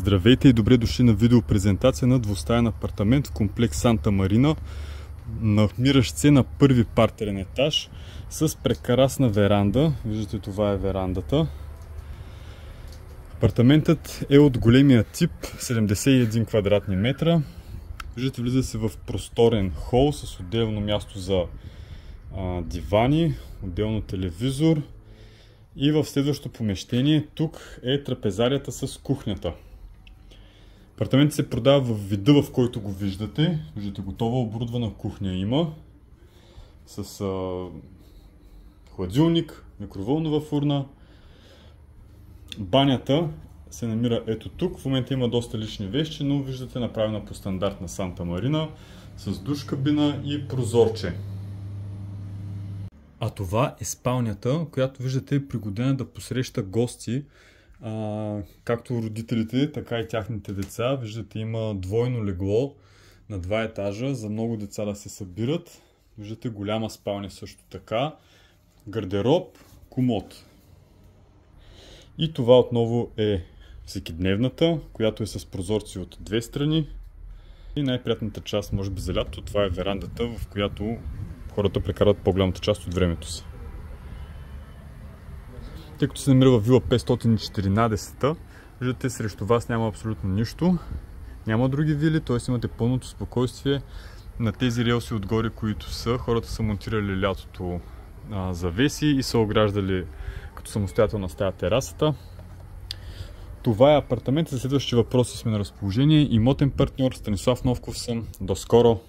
Здравейте и добре дошли на видеопрезентация на двустаен апартамент в комплекс Санта Марина, намиращ се на първи партерен етаж с прекрасна веранда. Виждате, това е верандата. Апартаментът е от големия тип 71 квадратни метра. Виждате, влиза се в просторен хол с отделно място за дивани, отделно телевизор. И в следващото помещение тук е трапезарията с кухнята. Апартаментът се продава в вида, в който го виждате. Виждате, готова оборудвана кухня има. С хладилник, микровълнова фурна. Банята се намира ето тук. В момента има доста лични вещи, но виждате, направена по стандарт на Санта Марина. С душ кабина и прозорче. А това е спалнята, която виждате е пригодена да посреща гости. Както родителите, така и тяхните деца. Виждате, има двойно легло на 2 етажа, за много деца да се събират. Виждате, голяма спалня също така. Гардероб, комод. И това отново е всекидневната, която е с прозорци от две страни. И най-приятната част, може би за лято, това е верандата, в която хората прекарват по-голямата част от времето си. Тъй като се намира в вила 514, виждате, срещу вас няма абсолютно нищо. Няма други вили, т.е. имате пълното спокойствие. На тези релси отгоре, които са, хората са монтирали лятото завеси и са ограждали като самостоятелна стая терасата. Това е апартамент. За следващи въпроси сме на разположение. Имотен партньор Станислав Новков съм. До скоро!